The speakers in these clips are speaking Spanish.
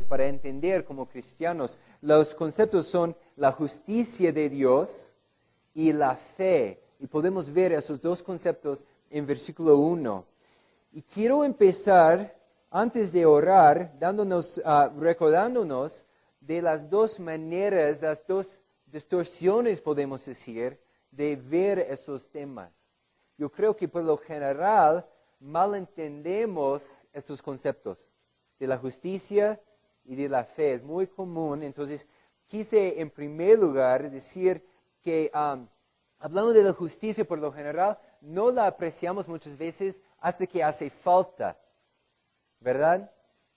para entender como cristianos. Los conceptos son la justicia de Dios y la fe. Y podemos ver esos dos conceptos en versículo 1. Y quiero empezar, antes de orar, recordándonos de las dos maneras, las dos distorsiones, podemos decir, de ver esos temas. Yo creo que por lo general malentendemos estos conceptos de la justicia y de la fe. Es muy común. Entonces, quise en primer lugar decir que hablando de la justicia por lo general, no la apreciamos muchas veces hasta que hace falta, ¿verdad?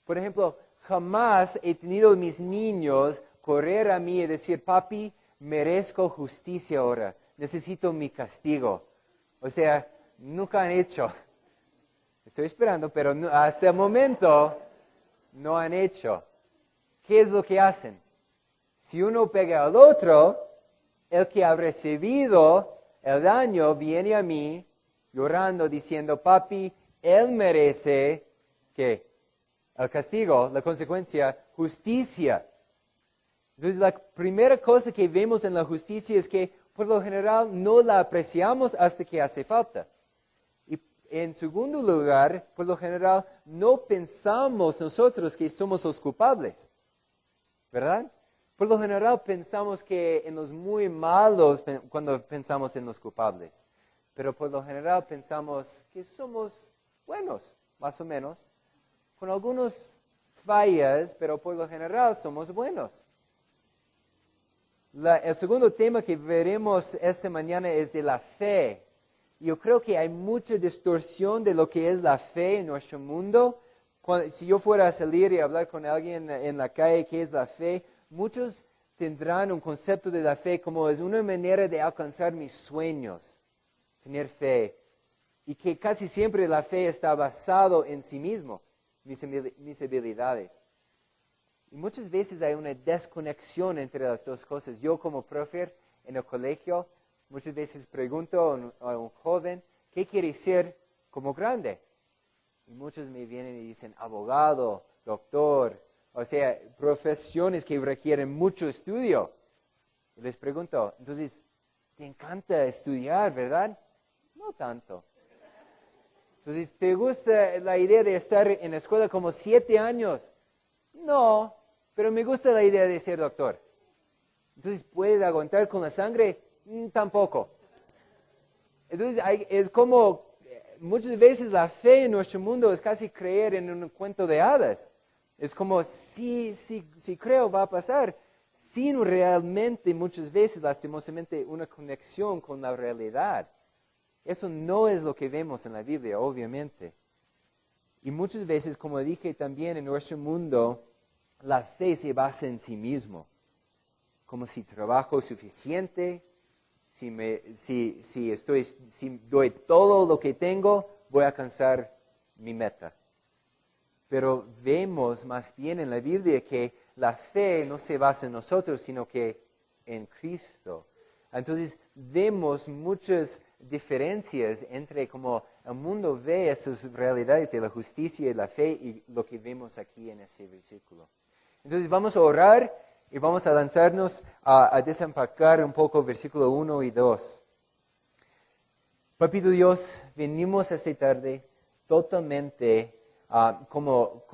Por ejemplo, jamás he tenido a mis niños correr a mí y decir, papi, merezco justicia ahora, necesito mi castigo. O sea, nunca han hecho. Estoy esperando, pero hasta el momento no han hecho. ¿Qué es lo que hacen? Si uno pega al otro, el que ha recibido el daño viene a mí llorando, diciendo, papi, él merece, ¿qué? El castigo, la consecuencia, justicia. Entonces, la primera cosa que vemos en la justicia es que, por lo general, no la apreciamos hasta que hace falta. Y en segundo lugar, por lo general, no pensamos nosotros que somos los culpables, ¿verdad? Por lo general pensamos que en los muy malos, cuando pensamos en los culpables, pero por lo general pensamos que somos buenos, más o menos, con algunas fallas, pero por lo general somos buenos. El segundo tema que veremos esta mañana es de la fe. Yo creo que hay mucha distorsión de lo que es la fe en nuestro mundo. Si yo fuera a salir y hablar con alguien en la calle, ¿qué es la fe? Muchos tendrán un concepto de la fe como es una manera de alcanzar mis sueños, tener fe. Y que casi siempre la fe está basado en sí mismo, mis habilidades. Y muchas veces hay una desconexión entre las dos cosas. Yo como profe en el colegio, muchas veces pregunto a un joven, ¿qué quiere ser como grande? Y muchos me vienen y dicen, abogado, doctor, o sea, profesiones que requieren mucho estudio. Y les pregunto, entonces, ¿te encanta estudiar, verdad? No tanto. Entonces, ¿te gusta la idea de estar en la escuela como 7 años? No, pero me gusta la idea de ser doctor. Entonces, ¿puedes aguantar con la sangre? Tampoco. Entonces, es como, muchas veces la fe en nuestro mundo es casi creer en un cuento de hadas. Es como, sí, creo va a pasar, sin realmente muchas veces, lastimosamente, una conexión con la realidad. Eso no es lo que vemos en la Biblia, obviamente. Y muchas veces, como dije también, en nuestro mundo, la fe se basa en sí mismo. Como si trabajo suficiente, si doy todo lo que tengo, voy a alcanzar mi meta. Pero vemos más bien en la Biblia que la fe no se basa en nosotros, sino que en Cristo. Entonces vemos muchas diferencias entre cómo el mundo ve esas realidades de la justicia y la fe y lo que vemos aquí en ese versículo. Entonces vamos a orar y vamos a lanzarnos a desempacar un poco versículo 1 y 2. Papito Dios, venimos esta tarde totalmente como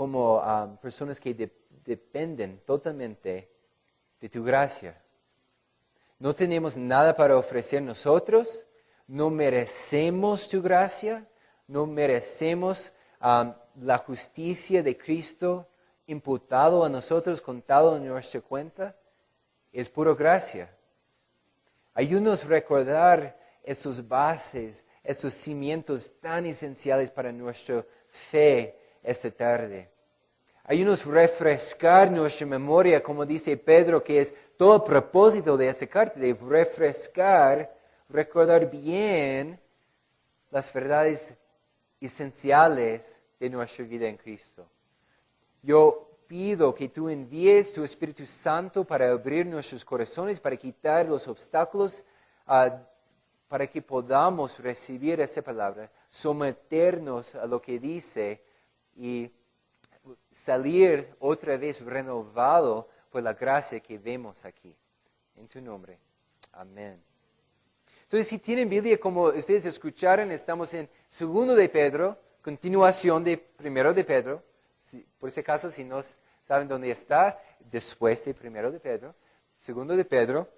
personas que dependen totalmente de tu gracia. No tenemos nada para ofrecer nosotros, no merecemos tu gracia, no merecemos la justicia de Cristo imputado a nosotros, contado en nuestra cuenta. Es pura gracia. Ayúdanos a recordar esos bases, esos cimientos tan esenciales para nuestra fe esta tarde. Ayúdanos a refrescar nuestra memoria, como dice Pedro, que es todo el propósito de esta carta, de refrescar, recordar bien las verdades esenciales de nuestra vida en Cristo. Yo pido que tú envíes tu Espíritu Santo para abrir nuestros corazones, para quitar los obstáculos, para que podamos recibir esa palabra, someternos a lo que dice y salir otra vez renovado por la gracia que vemos aquí. En tu nombre. Amén. Entonces, si tienen Biblia, como ustedes escucharon, estamos en 2 de Pedro, continuación de 1 de Pedro. Por ese caso, si no saben dónde está, después de 1 de Pedro, 2 de Pedro.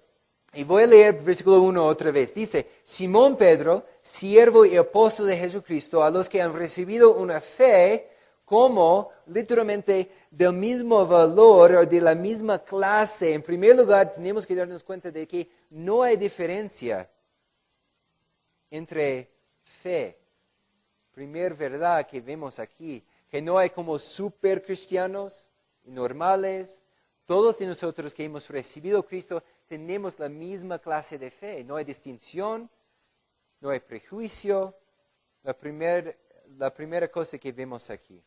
Y voy a leer versículo 1 otra vez. Dice, Simón Pedro, siervo y apóstol de Jesucristo, a los que han recibido una fe como literalmente del mismo valor o de la misma clase. En primer lugar, tenemos que darnos cuenta de que no hay diferencia entre fe. Primer verdad que vemos aquí, que no hay como super cristianos y normales. Todos de nosotros que hemos recibido a Cristo tenemos la misma clase de fe. No hay distinción, no hay prejuicio. La primera cosa que vemos aquí.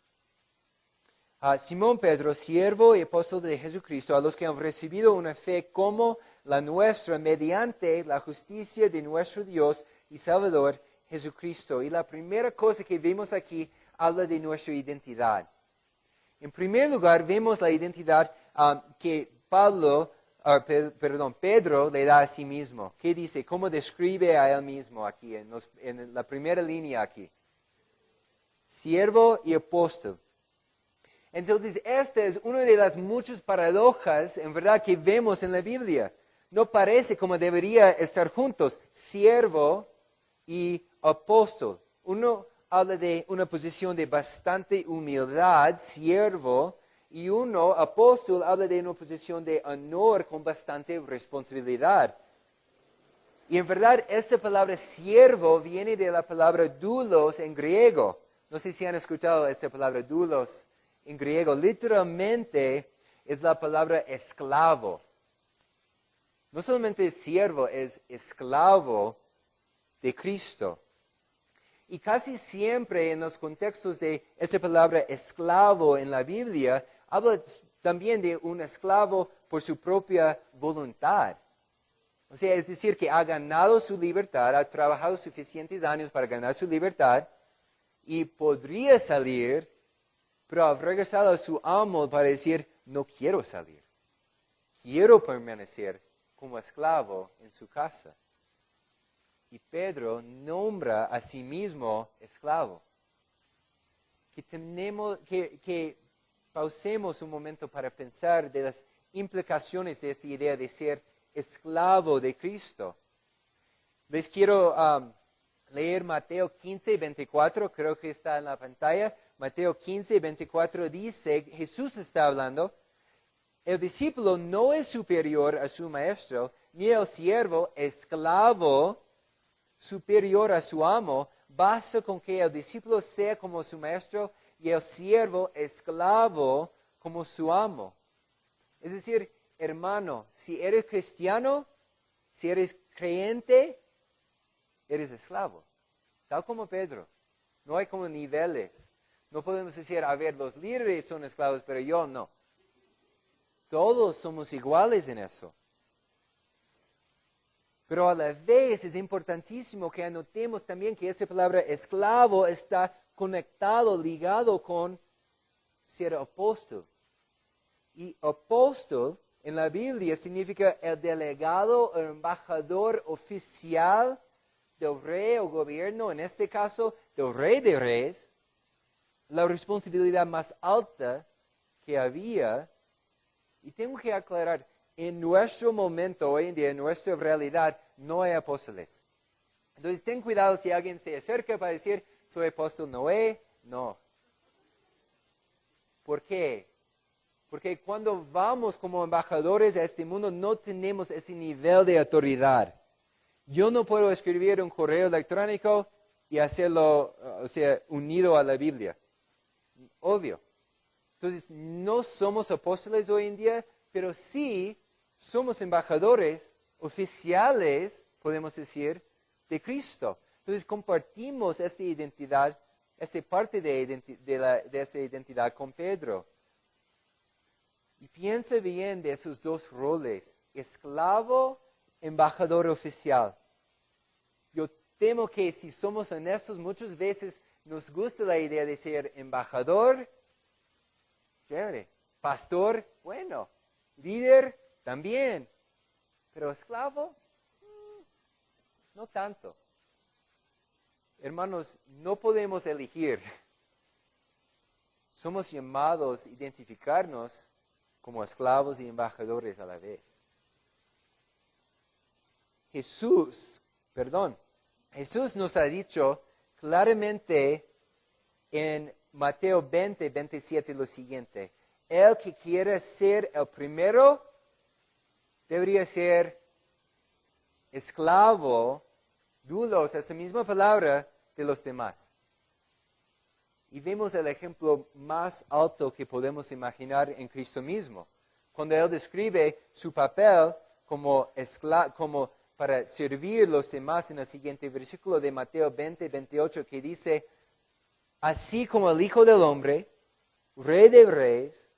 Simón Pedro, siervo y apóstol de Jesucristo, a los que han recibido una fe como la nuestra mediante la justicia de nuestro Dios y Salvador Jesucristo. Y la primera cosa que vemos aquí habla de nuestra identidad. En primer lugar, vemos la identidad que Pedro le da a sí mismo. ¿Qué dice? ¿Cómo describe a él mismo aquí, en la primera línea aquí? Siervo y apóstol. Entonces, esta es una de las muchas paradojas, en verdad, que vemos en la Biblia. No parece como debería estar juntos, siervo y apóstol. Uno habla de una posición de bastante humildad, siervo, y uno, apóstol, habla de una posición de honor con bastante responsabilidad. Y en verdad, esta palabra siervo viene de la palabra doulos en griego. No sé si han escuchado esta palabra doulos en griego. Literalmente es la palabra esclavo. No solamente siervo, es esclavo de Cristo. Y casi siempre en los contextos de esta palabra esclavo en la Biblia, habla también de un esclavo por su propia voluntad. O sea, es decir, que ha ganado su libertad, ha trabajado suficientes años para ganar su libertad y podría salir, pero ha regresado a su amo para decir, no quiero salir. Quiero permanecer como esclavo en su casa. Y Pedro nombra a sí mismo esclavo. Que pausemos un momento para pensar de las implicaciones de esta idea de ser esclavo de Cristo. Les quiero leer Mateo 15, 24, creo que está en la pantalla. Mateo 15, 24 dice, Jesús está hablando, el discípulo no es superior a su maestro, ni el siervo esclavo superior a su amo. Basta con que el discípulo sea como su maestro y el siervo esclavo como su amo. Es decir, hermano, si eres cristiano, si eres creyente, eres esclavo. Tal como Pedro. No hay como niveles. No podemos decir, a ver, los líderes son esclavos, pero yo no. Todos somos iguales en eso. Pero a la vez es importantísimo que anotemos también que esta palabra esclavo está conectado, ligado con ser apóstol. Y apóstol en la Biblia significa el delegado o embajador oficial del rey o gobierno, en este caso del rey de reyes, la responsabilidad más alta que había. Y tengo que aclarar, en nuestro momento, hoy en día, en nuestra realidad, no hay apóstoles. Entonces, ten cuidado si alguien se acerca para decir, soy apóstol Noé. No. ¿Por qué? Porque cuando vamos como embajadores a este mundo, no tenemos ese nivel de autoridad. Yo no puedo escribir un correo electrónico y hacerlo, unido a la Biblia. Obvio. Entonces, no somos apóstoles hoy en día, pero sí somos embajadores oficiales, podemos decir, de Cristo. Entonces, compartimos esta identidad, esta parte de esta identidad con Pedro. Y piensa bien de esos dos roles, esclavo, embajador oficial. Yo temo que si somos honestos, muchas veces nos gusta la idea de ser embajador chévere. Pastor, bueno. Líder, también. Pero esclavo, no tanto. Hermanos, no podemos elegir. Somos llamados a identificarnos como esclavos y embajadores a la vez. Jesús nos ha dicho claramente en Mateo 20, 27 lo siguiente. El que quiera ser el primero debería ser esclavo, doulos, esta misma palabra, de los demás. Y vemos el ejemplo más alto que podemos imaginar en Cristo mismo. Cuando Él describe su papel como para servir a los demás en el siguiente versículo de Mateo 20, 28, que dice, así como el Hijo del Hombre, Rey de Reyes,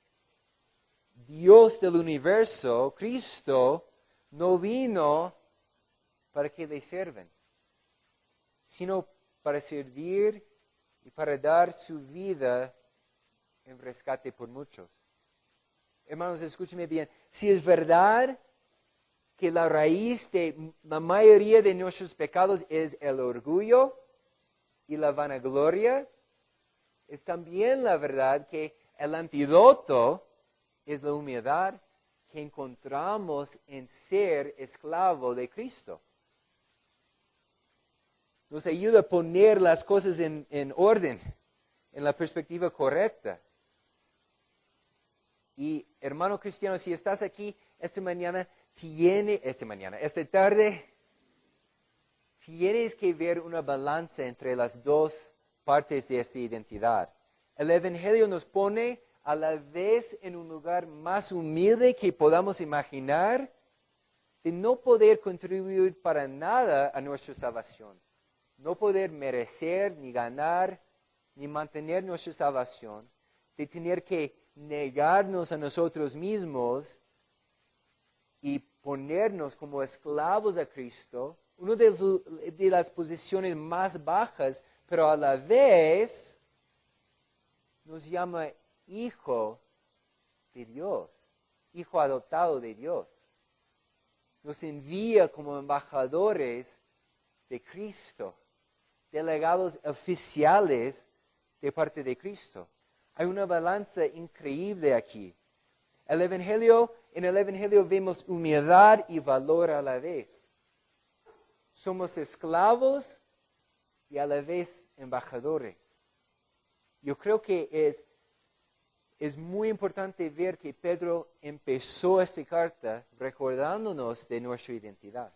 Dios del universo, Cristo, no vino para que le sirvan, sino para servir y para dar su vida en rescate por muchos. Hermanos, escúchenme bien. Si es verdad que la raíz de la mayoría de nuestros pecados es el orgullo y la vanagloria, es también la verdad que el antídoto es la humildad que encontramos en ser esclavo de Cristo. Nos ayuda a poner las cosas en orden, en la perspectiva correcta. Y hermano cristiano, si estás aquí esta tarde, tienes que ver una balanza entre las dos partes de esta identidad. El Evangelio nos pone a la vez en un lugar más humilde que podamos imaginar, de no poder contribuir para nada a nuestra salvación. No poder merecer, ni ganar, ni mantener nuestra salvación, de tener que negarnos a nosotros mismos y ponernos como esclavos a Cristo, una de las posiciones más bajas, pero a la vez nos llama hijo de Dios, hijo adoptado de Dios. Nos envía como embajadores de Cristo, delegados oficiales de parte de Cristo. Hay una balanza increíble aquí. En el Evangelio vemos humildad y valor a la vez. Somos esclavos y a la vez embajadores. Yo creo que es muy importante ver que Pedro empezó esta carta recordándonos de nuestra identidad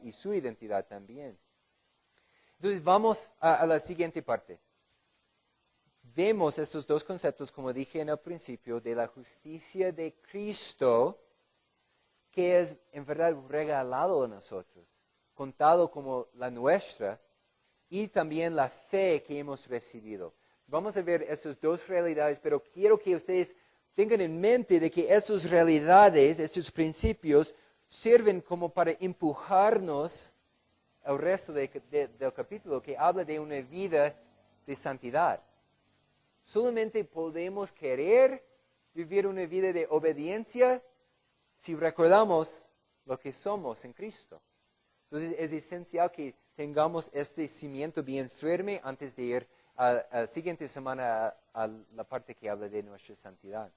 y su identidad también. Entonces vamos a la siguiente parte. Vemos estos dos conceptos, como dije en el principio, de la justicia de Cristo, que es en verdad regalado a nosotros, contado como la nuestra, y también la fe que hemos recibido. Vamos a ver esas dos realidades, pero quiero que ustedes tengan en mente de que esas realidades, esos principios, sirven como para empujarnos el resto del capítulo, que habla de una vida de santidad. Solamente podemos querer vivir una vida de obediencia si recordamos lo que somos en Cristo. Entonces es esencial que tengamos este cimiento bien firme antes de ir a la siguiente semana a la parte que habla de nuestra santidad.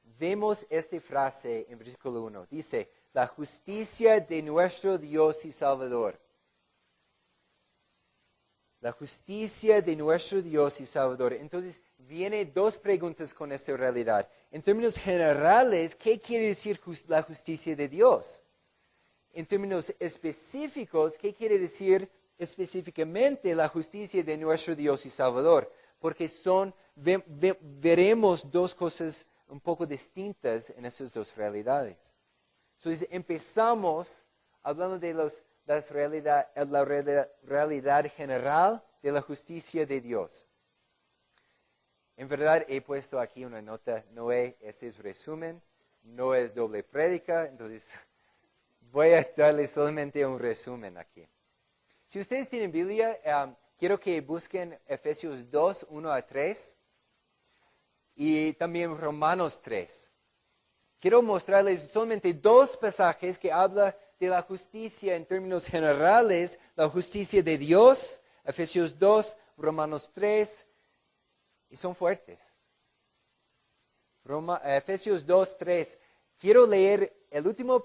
Vemos esta frase en versículo 1. Dice, la justicia de nuestro Dios y Salvador. La justicia de nuestro Dios y Salvador. Entonces, vienen dos preguntas con esta realidad. En términos generales, ¿qué quiere decir la justicia de Dios? En términos específicos, ¿qué quiere decir específicamente la justicia de nuestro Dios y Salvador? Porque veremos dos cosas un poco distintas en esas dos realidades. Entonces, empezamos hablando de la realidad general de la justicia de Dios. En verdad, he puesto aquí una nota, este es resumen, no es doble prédica, entonces voy a darles solamente un resumen aquí. Si ustedes tienen Biblia, quiero que busquen Efesios 2, 1 a 3 y también Romanos 3. Quiero mostrarles solamente dos pasajes que hablan de la justicia en términos generales, la justicia de Dios, Efesios 2, Romanos 3, y son fuertes. Efesios 2, 3. Quiero leer el último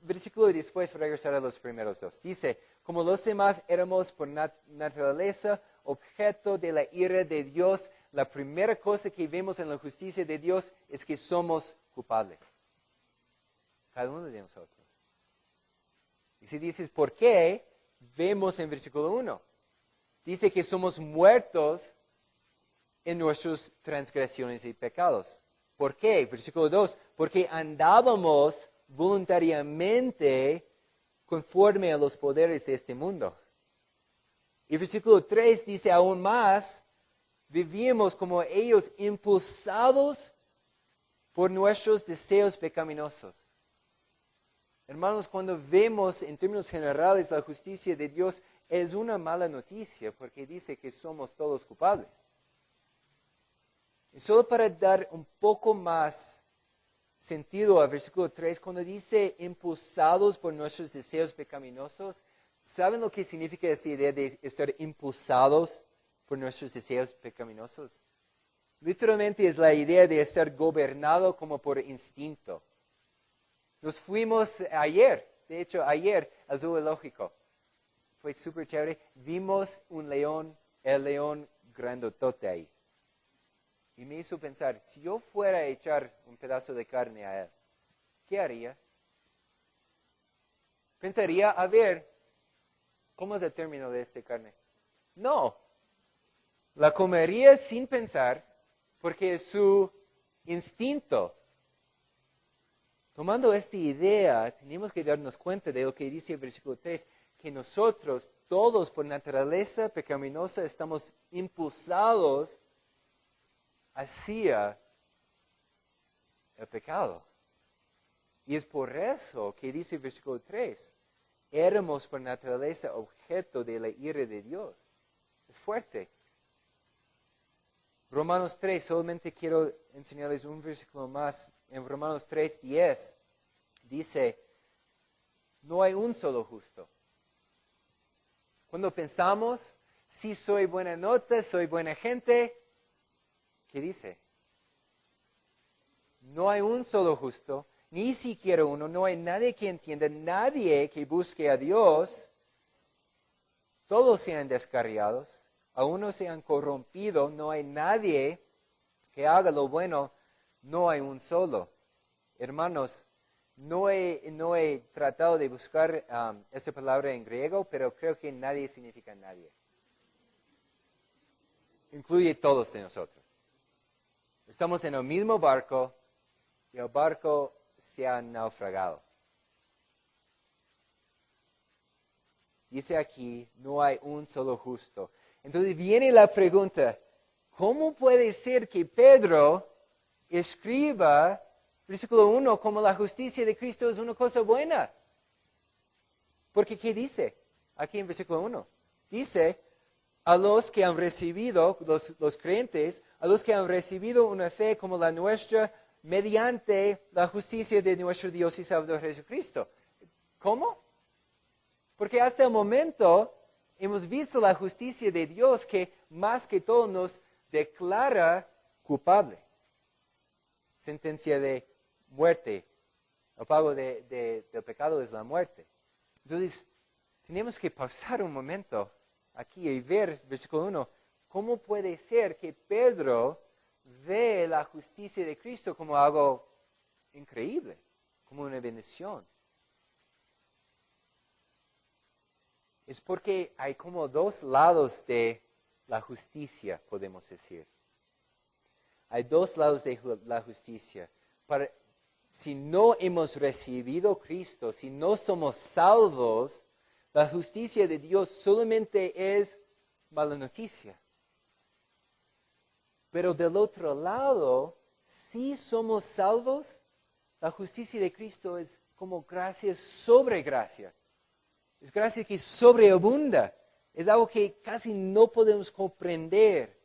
versículo y después regresar a los primeros dos. Dice, como los demás éramos por naturaleza objeto de la ira de Dios, la primera cosa que vemos en la justicia de Dios es que somos culpables. Cada uno de nosotros. Y si dices, ¿por qué? Vemos en versículo 1. Dice que somos muertos en nuestras transgresiones y pecados. ¿Por qué? Versículo 2. Porque andábamos voluntariamente conforme a los poderes de este mundo. Y versículo 3 dice aún más, vivíamos como ellos impulsados por nuestros deseos pecaminosos. Hermanos, cuando vemos en términos generales la justicia de Dios, es una mala noticia porque dice que somos todos culpables. Y solo para dar un poco más sentido al versículo 3, cuando dice impulsados por nuestros deseos pecaminosos, ¿saben lo que significa esta idea de estar impulsados por nuestros deseos pecaminosos? Literalmente es la idea de estar gobernado como por instinto. Nos fuimos ayer, de hecho ayer, al zoológico. Fue súper chévere. Vimos un león, el león grandotote ahí. Y me hizo pensar, si yo fuera a echar un pedazo de carne a él, ¿qué haría? Pensaría, a ver, ¿cómo es el término de esta carne? No, la comería sin pensar, porque es su instinto. Tomando esta idea, tenemos que darnos cuenta de lo que dice el versículo 3, que nosotros, todos por naturaleza pecaminosa, estamos impulsados hacia el pecado. Y es por eso que dice el versículo 3, éramos por naturaleza objeto de la ira de Dios. Es fuerte. Romanos 3, solamente quiero enseñarles un versículo más. En Romanos 3, 10, dice, no hay un solo justo. Cuando pensamos, si soy buena nota, soy buena gente, ¿qué dice? No hay un solo justo, ni siquiera uno, no hay nadie que entienda, nadie que busque a Dios. Todos se han descarriados, a unos se han corrompido, no hay nadie que haga lo bueno, no hay un solo. Hermanos, no he tratado de buscar esta palabra en griego, pero creo que nadie significa nadie. Incluye todos de nosotros. Estamos en el mismo barco y el barco se ha naufragado. Dice aquí, no hay un solo justo. Entonces viene la pregunta, ¿cómo puede ser que Pedro escriba, versículo 1, como la justicia de Cristo es una cosa buena? Porque ¿qué dice aquí en versículo 1? Dice, a los que han recibido, los creyentes, a los que han recibido una fe como la nuestra, mediante la justicia de nuestro Dios y Salvador Jesucristo. ¿Cómo? Porque hasta el momento hemos visto la justicia de Dios que más que todo nos declara culpable. Sentencia de muerte. El pago del pecado es la muerte. Entonces, tenemos que pausar un momento aquí y ver, versículo 1, ¿cómo puede ser que Pedro ve la justicia de Cristo como algo increíble, como una bendición? Es porque hay como dos lados de la justicia, podemos decir. Hay dos lados de la justicia. Si no hemos recibido Cristo, si no somos salvos, la justicia de Dios solamente es mala noticia. Pero del otro lado, si somos salvos, la justicia de Cristo es como gracia sobre gracia. Es gracia que sobreabunda. Es algo que casi no podemos comprender.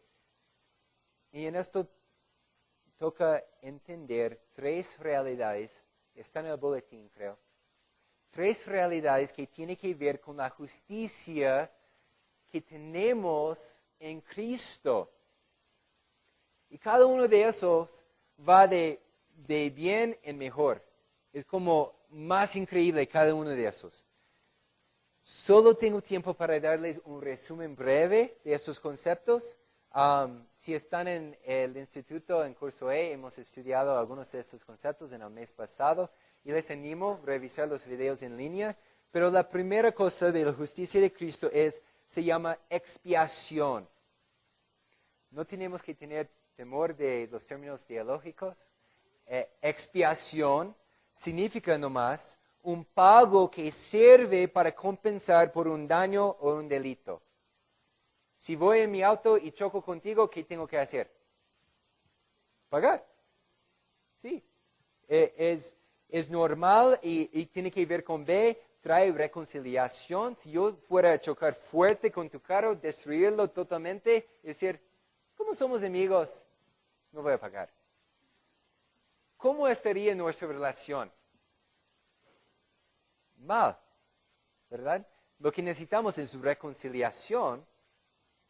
Y en esto toca entender 3 realidades, están en el boletín creo, 3 realidades que tienen que ver con la justicia que tenemos en Cristo. Y cada uno de esos va de bien en mejor. Es como más increíble cada uno de esos. Solo tengo tiempo para darles un resumen breve de estos conceptos. Si están en el instituto, en curso E, hemos estudiado algunos de estos conceptos en el mes pasado y les animo a revisar los videos en línea. Pero la primera cosa de la justicia de Cristo se llama expiación. No tenemos que tener temor de los términos teológicos. Expiación significa nomás un pago que sirve para compensar por un daño o un delito. Si voy en mi auto y choco contigo, ¿qué tengo que hacer? Pagar. Sí. Es normal y tiene que ver con B, trae reconciliación. Si yo fuera a chocar fuerte con tu carro, destruirlo totalmente, es decir, ¿cómo somos amigos? No voy a pagar. ¿Cómo estaría nuestra relación? Mal, ¿verdad? Lo que necesitamos es reconciliación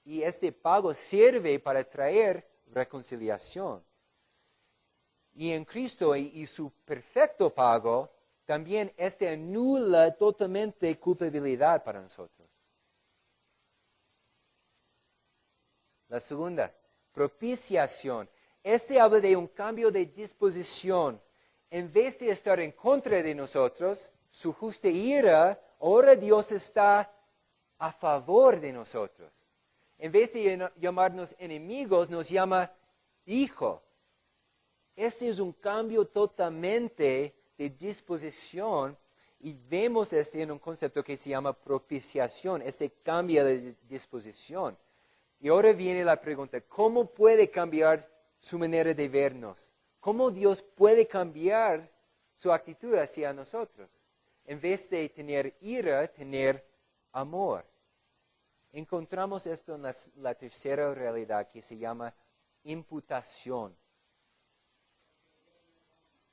y este pago sirve para traer reconciliación. Y en Cristo y su perfecto pago, también anula totalmente culpabilidad para nosotros. La segunda, propiciación. Habla de un cambio de disposición. En vez de estar en contra de nosotros, su justa ira, ahora Dios está a favor de nosotros. En vez de llamarnos enemigos, nos llama hijo. Es un cambio totalmente de disposición y vemos en un concepto que se llama propiciación, cambio de disposición. Y ahora viene la pregunta, ¿cómo puede cambiar su manera de vernos? ¿Cómo Dios puede cambiar su actitud hacia nosotros? En vez de tener ira, tener amor. Encontramos esto en la tercera realidad que se llama imputación.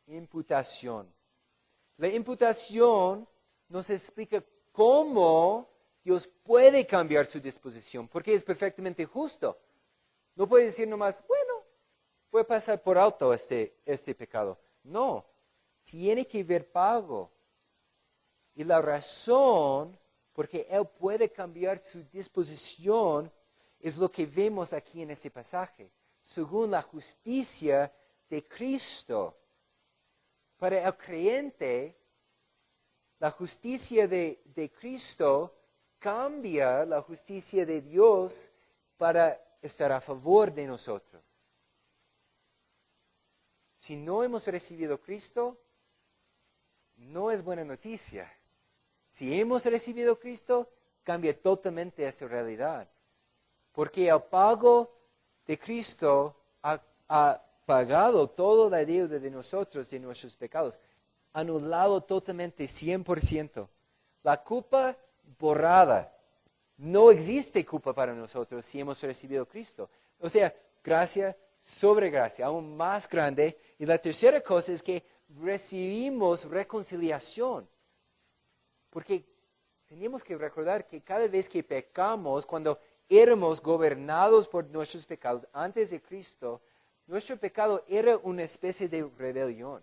Imputación. La imputación nos explica cómo Dios puede cambiar su disposición, porque es perfectamente justo. No puede decir nomás, bueno, voy a pasar por alto este pecado. No, tiene que haber pago. Y la razón porque Él puede cambiar su disposición es lo que vemos aquí en este pasaje. Según la justicia de Cristo. Para el creyente, la justicia de Cristo cambia la justicia de Dios para estar a favor de nosotros. Si no hemos recibido a Cristo, no es buena noticia. Si hemos recibido a Cristo, cambia totalmente esa realidad. Porque el pago de Cristo ha pagado toda la deuda de nosotros, de nuestros pecados. Anulado totalmente, 100%. La culpa borrada. No existe culpa para nosotros si hemos recibido a Cristo. O sea, gracia sobre gracia, aún más grande. Y la tercera cosa es que recibimos reconciliación. Porque tenemos que recordar que cada vez que pecamos, cuando éramos gobernados por nuestros pecados antes de Cristo, nuestro pecado era una especie de rebelión.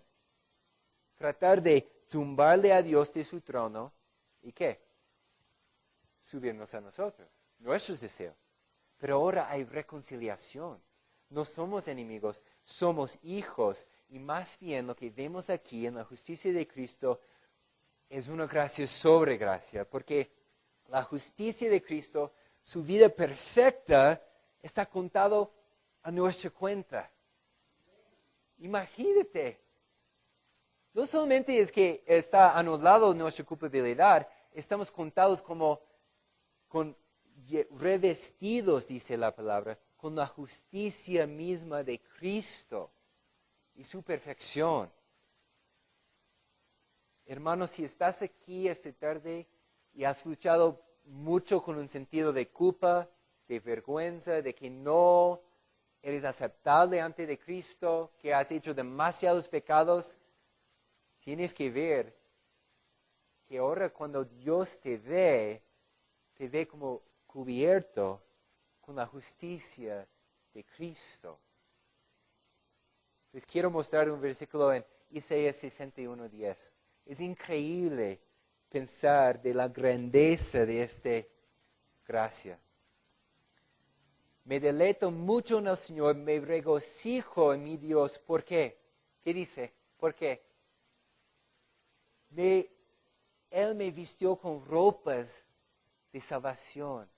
Tratar de tumbarle a Dios de su trono y ¿qué? Subirnos a nosotros, nuestros deseos. Pero ahora hay reconciliación. No somos enemigos, somos hijos. Y más bien lo que vemos aquí en la justicia de Cristo es una gracia sobre gracia. Porque la justicia de Cristo, su vida perfecta, está contado a nuestra cuenta. Imagínate. No solamente es que está anulado nuestra culpabilidad, estamos contados revestidos, dice la palabra, con la justicia misma de Cristo y su perfección. Hermanos, si estás aquí esta tarde y has luchado mucho con un sentido de culpa, de vergüenza, de que no eres aceptable ante de Cristo, que has hecho demasiados pecados, tienes que ver que ahora cuando Dios te ve como cubierto con la justicia de Cristo. Les quiero mostrar un versículo en Isaías 61:10. Es increíble pensar de la grandeza de esta gracia. Me deleito mucho en el Señor, me regocijo en mi Dios. ¿Por qué? ¿Qué dice? ¿Por qué? Él me vistió con ropas de salvación.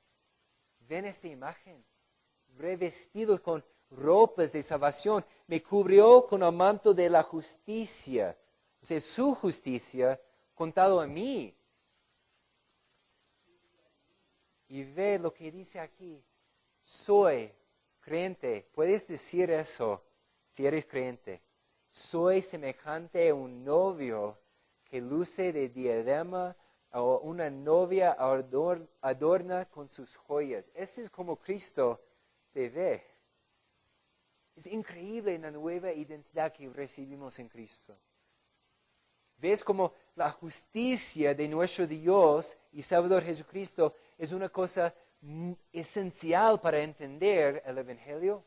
¿Ven esta imagen? Revestido con ropas de salvación. Me cubrió con el manto de la justicia. O sea, su justicia contado a mí. Y ve lo que dice aquí. Soy creyente. Puedes decir eso si eres creyente. Soy semejante a un novio que luce de diadema o una novia adorna con sus joyas. Este es como Cristo te ve. Es increíble la nueva identidad que recibimos en Cristo. ¿Ves cómo la justicia de nuestro Dios y Salvador Jesucristo es una cosa esencial para entender el Evangelio?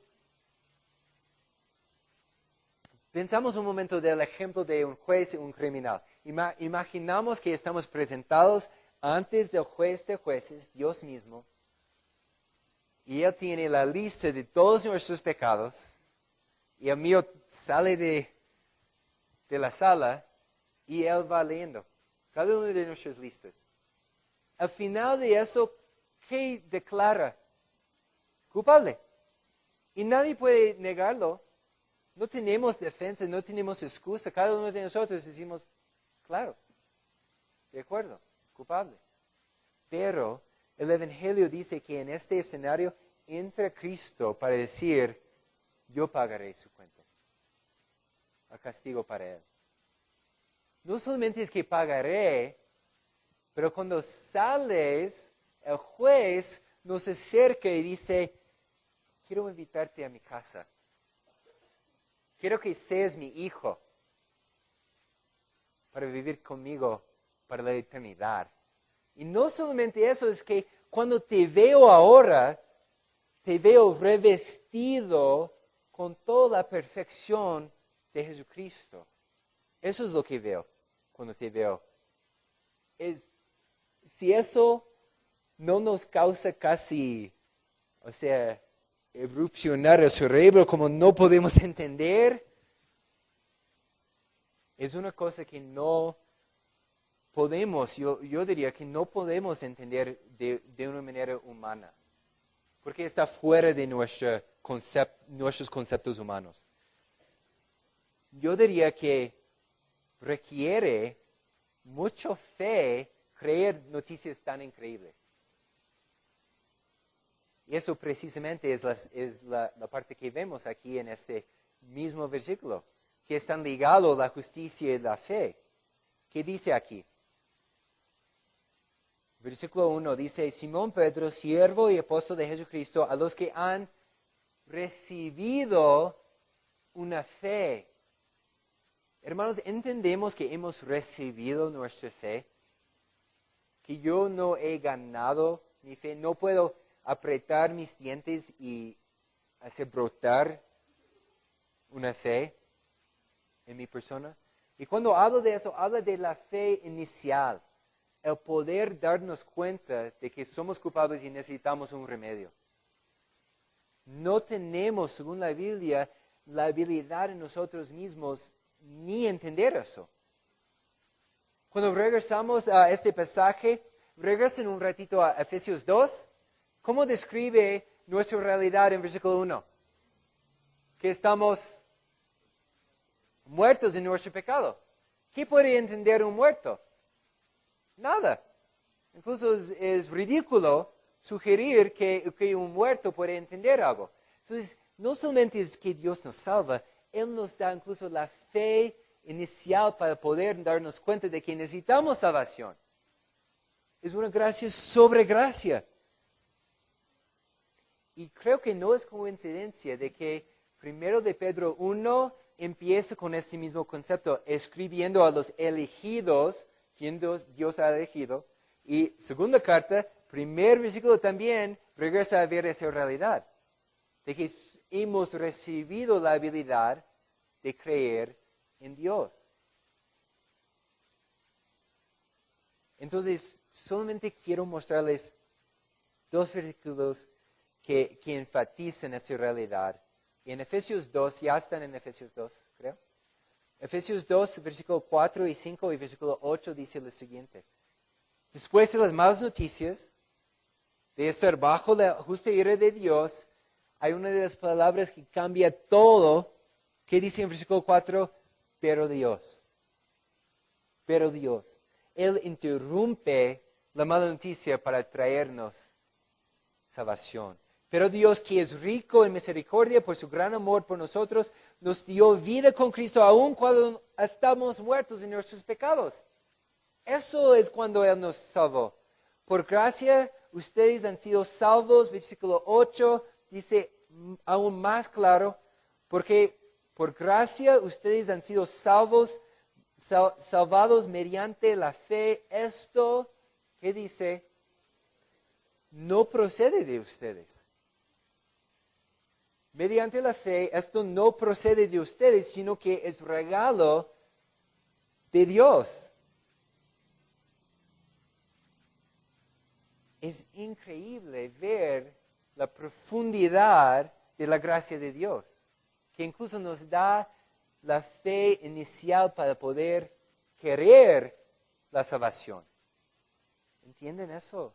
Pensamos un momento del ejemplo de un juez y un criminal. Imaginamos que estamos presentados antes del juez de jueces, Dios mismo, y Él tiene la lista de todos nuestros pecados, y el mío sale de la sala, y Él va leyendo cada una de nuestras listas. Al final de eso, ¿qué declara? Culpable. Y nadie puede negarlo. No tenemos defensa, no tenemos excusa. Cada uno de nosotros decimos, claro, de acuerdo, culpable. Pero el Evangelio dice que en este escenario entra Cristo para decir, yo pagaré su cuenta. El castigo para Él. No solamente es que pagaré, pero cuando sales, el juez nos acerca y dice, quiero invitarte a mi casa. Quiero que seas mi hijo para vivir conmigo para la eternidad. Y no solamente eso, es que cuando te veo ahora, te veo revestido con toda la perfección de Jesucristo. Eso es lo que veo cuando te veo. Si eso no nos causa casi, erupcionar el cerebro como no podemos entender, es una cosa que no podemos, yo diría que no podemos entender de una manera humana, porque está fuera de nuestros conceptos humanos. Yo diría que requiere mucha fe creer noticias tan increíbles. Y eso precisamente es la parte que vemos aquí en este mismo versículo, que están ligados la justicia y la fe. ¿Qué dice aquí? Versículo 1 dice, Simón Pedro, siervo y apóstol de Jesucristo, a los que han recibido una fe. Hermanos, ¿entendemos que hemos recibido nuestra fe? Que yo no he ganado mi fe, no puedo apretar mis dientes y hacer brotar una fe en mi persona. Y cuando hablo de eso, hablo de la fe inicial, el poder darnos cuenta de que somos culpables y necesitamos un remedio. No tenemos, según la Biblia, la habilidad en nosotros mismos ni entender eso. Cuando regresamos a este pasaje, regresen un ratito a Efesios 2. ¿Cómo describe nuestra realidad en versículo 1? Que estamos muertos en nuestro pecado. ¿Qué puede entender un muerto? Nada. Incluso es ridículo sugerir que un muerto puede entender algo. Entonces, no solamente es que Dios nos salva, Él nos da incluso la fe inicial para poder darnos cuenta de que necesitamos salvación. Es una gracia sobre gracia. Y creo que no es coincidencia de que primero de Pedro 1 empieza con este mismo concepto, escribiendo a los elegidos, quien Dios ha elegido. Y segunda carta, primer versículo también regresa a ver esa realidad, de que hemos recibido la habilidad de creer en Dios. Entonces, solamente quiero mostrarles dos versículos que enfatizan esta realidad. En Efesios 2, ya están en Efesios 2, creo. Efesios 2, versículo 4 y 5 y versículo 8 dice lo siguiente. Después de las malas noticias, de estar bajo la justa ira de Dios, hay una de las palabras que cambia todo, que dice en versículo 4, pero Dios. Pero Dios. Él interrumpe la mala noticia para traernos salvación. Pero Dios, que es rico en misericordia por su gran amor por nosotros, nos dio vida con Cristo aun cuando estamos muertos en nuestros pecados. Eso es cuando Él nos salvó. Por gracia, ustedes han sido salvos. Versículo 8 dice aún más claro, porque por gracia ustedes han sido salvados mediante la fe. Esto, ¿qué dice? No procede de ustedes. Mediante la fe, esto no procede de ustedes, sino que es regalo de Dios. Es increíble ver la profundidad de la gracia de Dios, que incluso nos da la fe inicial para poder querer la salvación. ¿Entienden eso?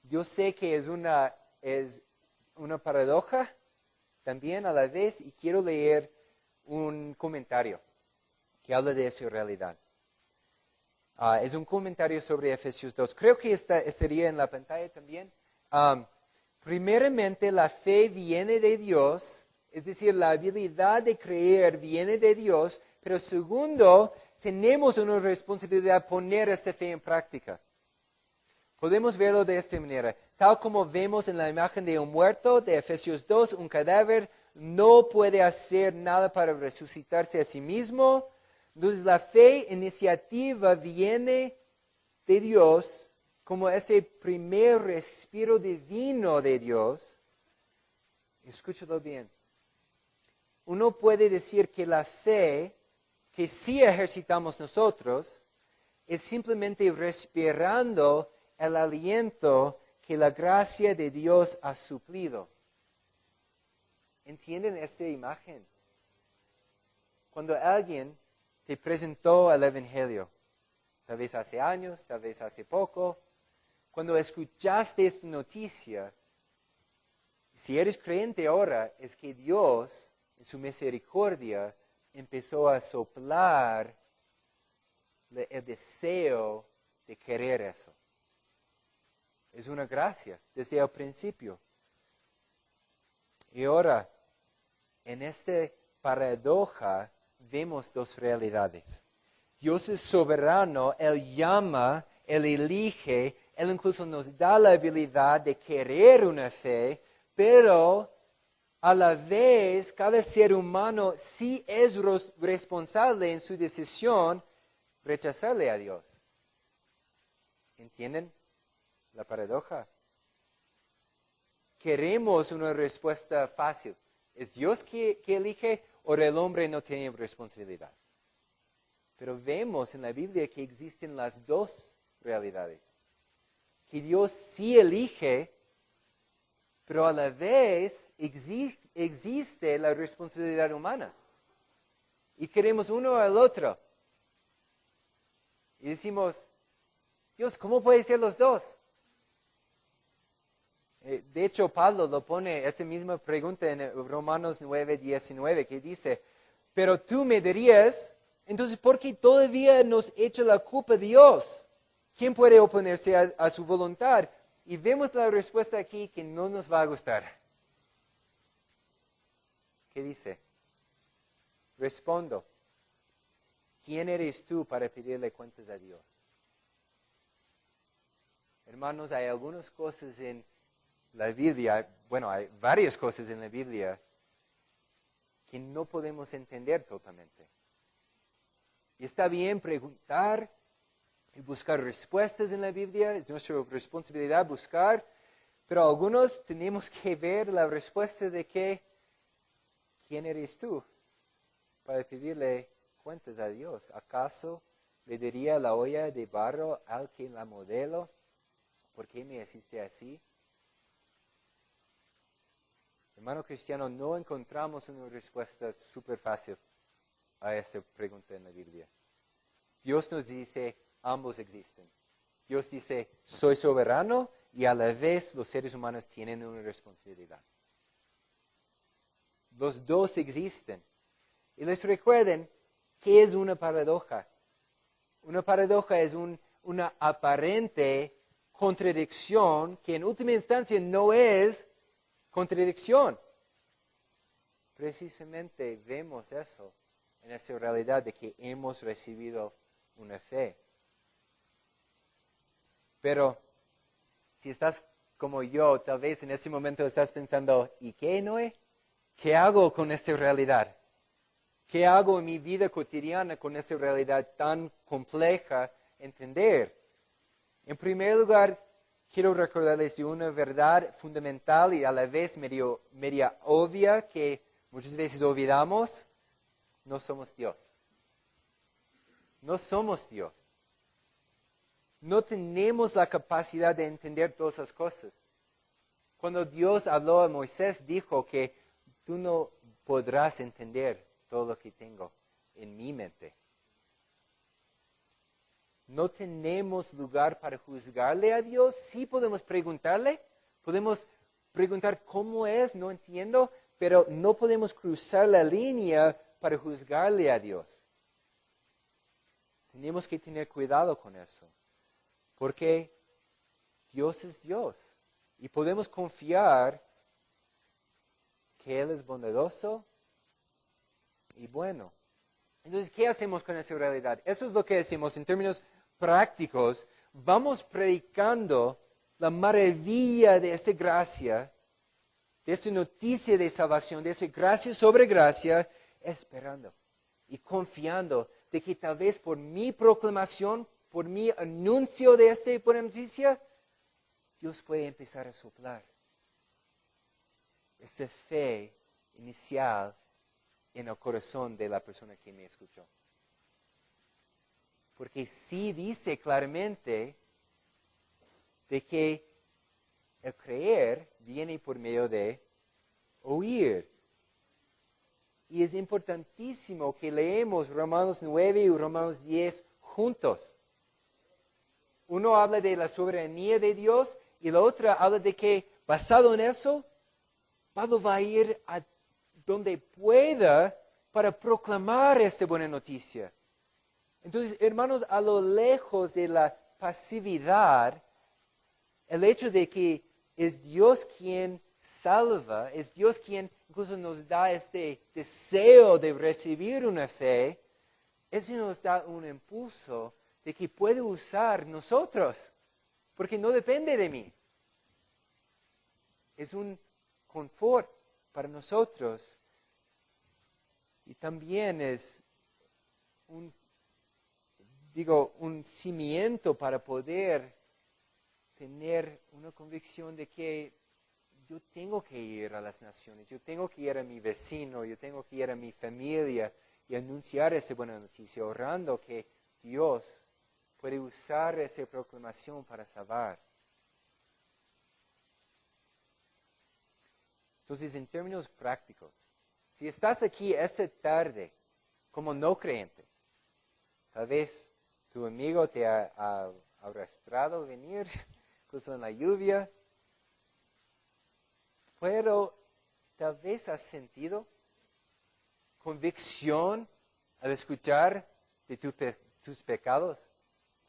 Yo sé que es una paradoja también a la vez, y quiero leer un comentario que habla de esa realidad. Es un comentario sobre Efesios 2. Creo que estaría en la pantalla también. Primeramente, la fe viene de Dios, es decir, la habilidad de creer viene de Dios, pero segundo, tenemos una responsabilidad de poner esta fe en práctica. Podemos verlo de esta manera. Tal como vemos en la imagen de un muerto de Efesios 2, un cadáver no puede hacer nada para resucitarse a sí mismo. Entonces la fe iniciativa viene de Dios como ese primer respiro divino de Dios. Escúchalo bien. Uno puede decir que la fe que sí ejercitamos nosotros es simplemente respirando el aliento que la gracia de Dios ha suplido. ¿Entienden esta imagen? Cuando alguien te presentó el Evangelio, tal vez hace años, tal vez hace poco, cuando escuchaste esta noticia, si eres creyente ahora, es que Dios, en su misericordia, empezó a soplar el deseo de querer eso. Es una gracia desde el principio. Y ahora, en esta paradoja, vemos dos realidades. Dios es soberano, Él llama, Él elige, Él incluso nos da la habilidad de querer una fe, pero a la vez cada ser humano sí es responsable en su decisión rechazarle a Dios. ¿Entienden la paradoja? Queremos una respuesta fácil. ¿Es Dios que elige o el hombre no tiene responsabilidad? Pero vemos en la Biblia que existen las dos realidades. Que Dios sí elige, pero a la vez existe la responsabilidad humana. Y queremos uno al otro. Y decimos, Dios, ¿cómo puede ser los dos? De hecho, Pablo lo pone, esta misma pregunta en Romanos 9:19, que dice, pero tú me dirías, entonces, ¿por qué todavía nos echa la culpa Dios? ¿Quién puede oponerse a su voluntad? Y vemos la respuesta aquí que no nos va a gustar. ¿Qué dice? Respondo, ¿quién eres tú para pedirle cuentas a Dios? Hermanos, hay algunas cosas en la Biblia, bueno, hay varias cosas en la Biblia que no podemos entender totalmente. Y está bien preguntar y buscar respuestas en la Biblia, es nuestra responsabilidad buscar, pero algunos tenemos que ver la respuesta de que, ¿quién eres tú? Para pedirle cuentas a Dios. ¿Acaso le diría la olla de barro al que la modelo? ¿Por qué me hiciste así? Hermano cristiano, no encontramos una respuesta súper fácil a esta pregunta en la Biblia. Dios nos dice, ambos existen. Dios dice, soy soberano y a la vez los seres humanos tienen una responsabilidad. Los dos existen. Y les recuerden, ¿qué es una paradoja? Una paradoja es una aparente contradicción que en última instancia no es contradicción. Precisamente vemos eso en esa realidad de que hemos recibido una fe. Pero si estás como yo, tal vez en ese momento estás pensando, ¿y qué, Noé? ¿Qué hago con esta realidad? ¿Qué hago en mi vida cotidiana con esta realidad tan compleja entender? En primer lugar, quiero recordarles de una verdad fundamental y a la vez media obvia que muchas veces olvidamos. No somos Dios. No somos Dios. No tenemos la capacidad de entender todas esas cosas. Cuando Dios habló a Moisés, dijo que tú no podrás entender todo lo que tengo en mi mente. No tenemos lugar para juzgarle a Dios. Sí podemos preguntarle, podemos preguntar cómo es, no entiendo, pero no podemos cruzar la línea para juzgarle a Dios. Tenemos que tener cuidado con eso, porque Dios es Dios y podemos confiar que Él es bondadoso y bueno. Entonces, ¿qué hacemos con esa realidad? Eso es lo que decimos en términos prácticos. Vamos predicando la maravilla de esa gracia, de esa noticia de salvación, de esa gracia sobre gracia, esperando y confiando de que tal vez por mi proclamación, por mi anuncio de esta buena noticia, Dios puede empezar a soplar esta fe inicial en el corazón de la persona que me escuchó. Porque sí dice claramente de que el creer viene por medio de oír. Y es importantísimo que leemos Romanos 9 y Romanos 10 juntos. Uno habla de la soberanía de Dios y la otra habla de que basado en eso, Pablo va a ir a donde pueda para proclamar esta buena noticia. Entonces, hermanos, a lo lejos de la pasividad, el hecho de que es Dios quien salva, es Dios quien incluso nos da este deseo de recibir una fe, eso nos da un impulso de que puede usar nosotros, porque no depende de mí. Es un confort para nosotros y también es un cimiento para poder tener una convicción de que yo tengo que ir a las naciones, yo tengo que ir a mi vecino, yo tengo que ir a mi familia y anunciar esa buena noticia, orando que Dios puede usar esa proclamación para salvar. Entonces, en términos prácticos, si estás aquí esta tarde como no creyente, tal vez tu amigo te ha arrastrado a venir, incluso en la lluvia, pero tal vez has sentido convicción al escuchar de tus pecados,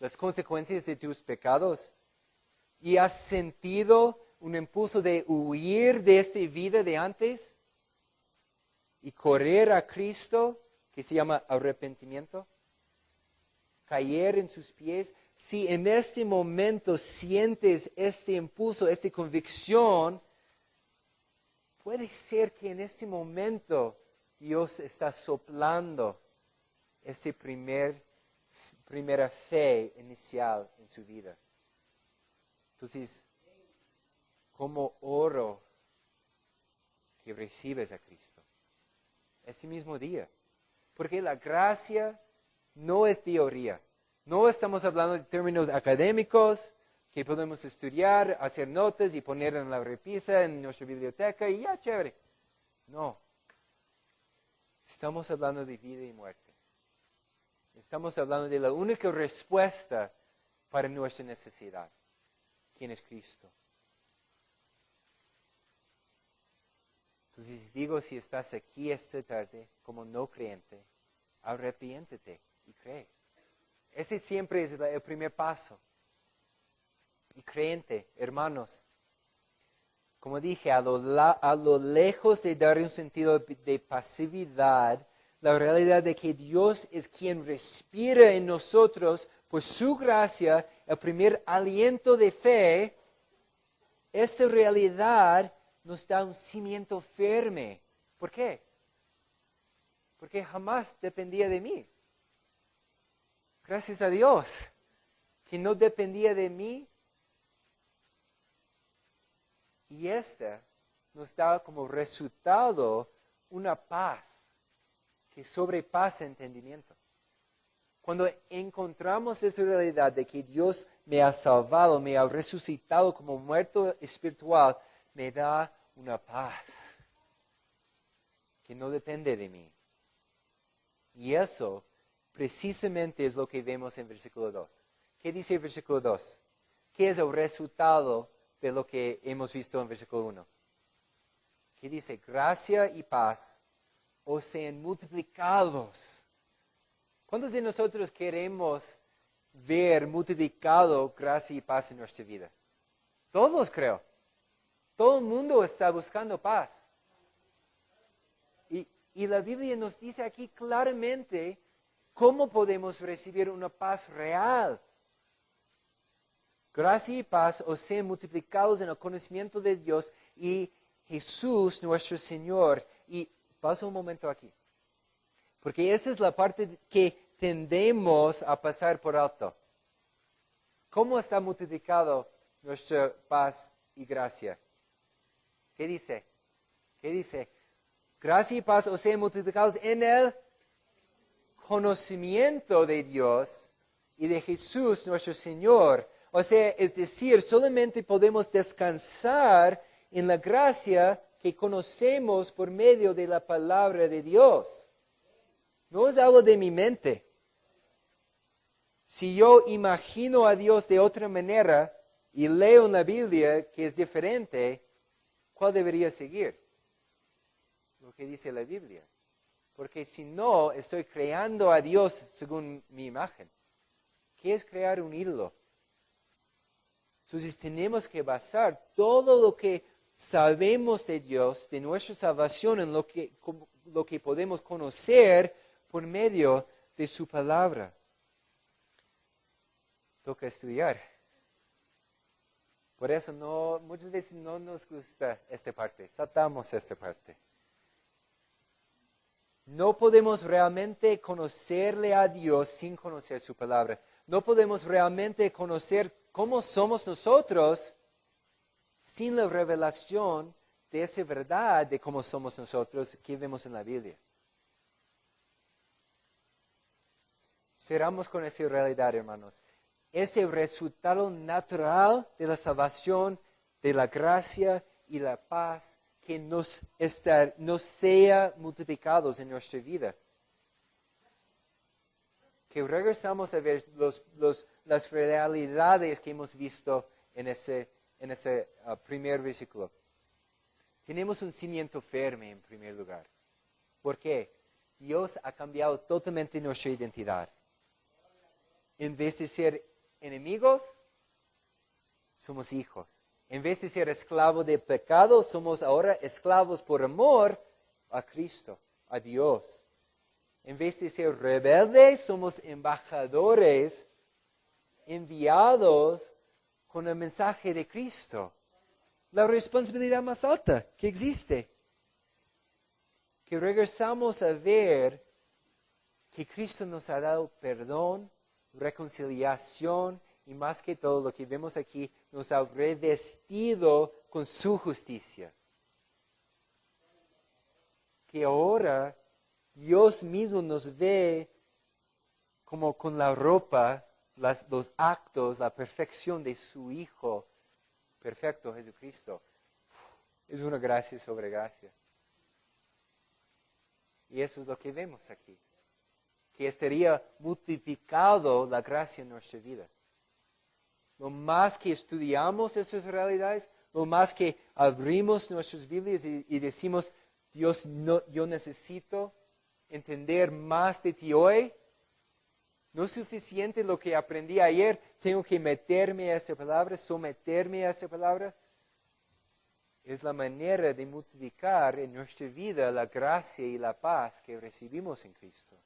las consecuencias de tus pecados, y has sentido un impulso de huir de esta vida de antes y correr a Cristo, que se llama arrepentimiento, caer en sus pies, si en este momento sientes este impulso, esta convicción, puede ser que en este momento Dios está soplando esa primera fe inicial en su vida. Entonces, ¿cómo oro que recibes a Cristo? Ese mismo día. Porque la gracia no es teoría. No estamos hablando de términos académicos que podemos estudiar, hacer notas y poner en la repisa en nuestra biblioteca y ya, chévere. No. Estamos hablando de vida y muerte. Estamos hablando de la única respuesta para nuestra necesidad. ¿Quién es Cristo? Entonces digo, si estás aquí esta tarde como no creyente, arrepiéntete y cree. Ese siempre es el primer paso. Y creyente, hermanos, como dije, a lo lejos de dar un sentido de pasividad, la realidad de que Dios es quien respira en nosotros por su gracia, el primer aliento de fe, esta realidad nos da un cimiento firme. ¿Por qué? Porque jamás dependía de mí. Gracias a Dios, que no dependía de mí. Y esta nos da como resultado una paz que sobrepasa entendimiento. Cuando encontramos esta realidad de que Dios me ha salvado, me ha resucitado como muerto espiritual, me da una paz que no depende de mí. Y eso precisamente es lo que vemos en versículo 2. ¿Qué dice el versículo 2? ¿Qué es el resultado de lo que hemos visto en versículo 1? ¿Qué dice? Gracia y paz os sean multiplicados. ¿Cuántos de nosotros queremos ver multiplicado gracia y paz en nuestra vida? Todos, creo. Todo el mundo está buscando paz. Y la Biblia nos dice aquí claramente cómo podemos recibir una paz real. Gracia y paz os sean multiplicados en el conocimiento de Dios y Jesús nuestro Señor. Y paso un momento aquí. Porque esa es la parte que tendemos a pasar por alto. ¿Cómo está multiplicado nuestra paz y gracia? ¿Qué dice? ¿Qué dice? Gracia y paz os sean multiplicados en el conocimiento de Dios y de Jesús nuestro Señor. O sea, es decir, solamente podemos descansar en la gracia que conocemos por medio de la palabra de Dios. No es algo de mi mente. Si yo imagino a Dios de otra manera y leo en la Biblia que es diferente, ¿cuál debería seguir? Lo que dice la Biblia. Porque si no, estoy creando a Dios según mi imagen. ¿Qué es crear un ídolo? Entonces tenemos que basar todo lo que sabemos de Dios, de nuestra salvación, en lo que podemos conocer por medio de su palabra. Toca estudiar. Por eso muchas veces no nos gusta esta parte, saltamos esta parte. No podemos realmente conocerle a Dios sin conocer su palabra. No podemos realmente conocer cómo somos nosotros sin la revelación de esa verdad de cómo somos nosotros que vemos en la Biblia. Cerramos con esa realidad, hermanos. Es el resultado natural de la salvación, de la gracia y la paz que nos sea multiplicados en nuestra vida. Que regresamos a ver las realidades que hemos visto en ese primer versículo. Tenemos un cimiento firme en primer lugar. ¿Por qué? Dios ha cambiado totalmente nuestra identidad. En vez de ser enemigos, somos hijos. En vez de ser esclavos de pecado, somos ahora esclavos por amor a Cristo, a Dios. En vez de ser rebeldes, somos embajadores enviados con el mensaje de Cristo. La responsabilidad más alta que existe. Que regresamos a ver que Cristo nos ha dado perdón, reconciliación y más que todo lo que vemos aquí, nos ha revestido con su justicia. Que ahora Dios mismo nos ve como con la ropa, los actos, la perfección de su Hijo perfecto, Jesucristo. Es una gracia sobre gracia. Y eso es lo que vemos aquí. Que estaría multiplicado la gracia en nuestra vida. Lo más que estudiamos esas realidades, lo más que abrimos nuestras Biblias y decimos, Dios, yo necesito entender más de ti hoy. No es suficiente lo que aprendí ayer, tengo que meterme a esta palabra, someterme a esta palabra. Es la manera de multiplicar en nuestra vida la gracia y la paz que recibimos en Cristo.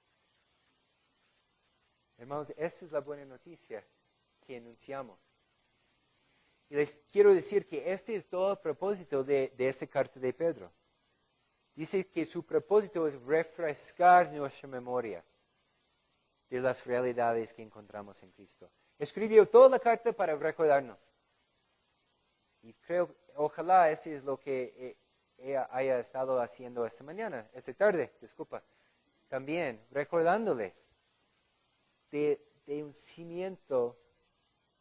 Hermanos, esta es la buena noticia que anunciamos. Y les quiero decir que este es todo el propósito de esta carta de Pedro. Dice que su propósito es refrescar nuestra memoria de las realidades que encontramos en Cristo. Escribió toda la carta para recordarnos. Y creo, ojalá eso es lo que ella haya estado haciendo esta tarde, también recordándoles de un cimiento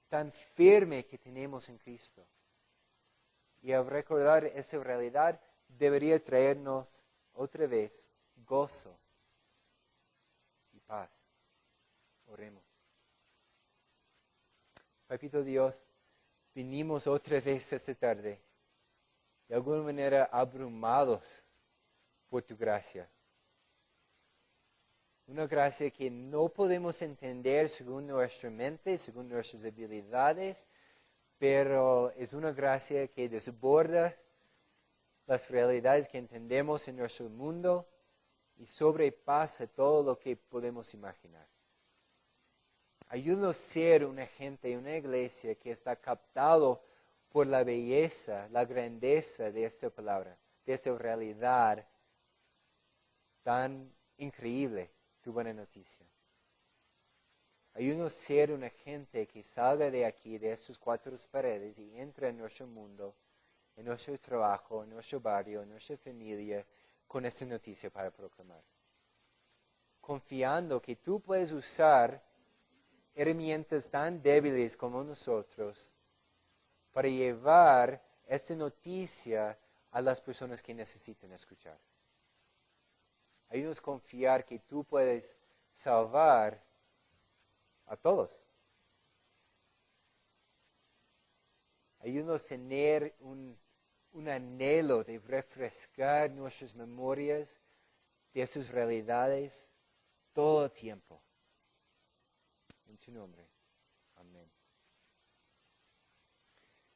tan firme que tenemos en Cristo. Y al recordar esa realidad, debería traernos otra vez gozo y paz. Oremos. Papito Dios, venimos otra vez esta tarde, de alguna manera abrumados por tu gracia. Una gracia que no podemos entender según nuestra mente, según nuestras habilidades, pero es una gracia que desborda las realidades que entendemos en nuestro mundo y sobrepasa todo lo que podemos imaginar. Ayúdanos a ser una gente, una iglesia que está captado por la belleza, la grandeza de esta palabra, de esta realidad tan increíble, tu buena noticia. Ayúdanos a ser una gente que salga de aquí, de estas cuatro paredes y entre en nuestro mundo, en nuestro trabajo, en nuestro barrio, en nuestra familia, con esta noticia para proclamar. Confiando que tú puedes usar herramientas tan débiles como nosotros para llevar esta noticia a las personas que necesitan escuchar. Ayúdanos a confiar que tú puedes salvar a todos. Ayúdanos a tener un anhelo de refrescar nuestras memorias de esas realidades todo el tiempo. En tu nombre. Amén.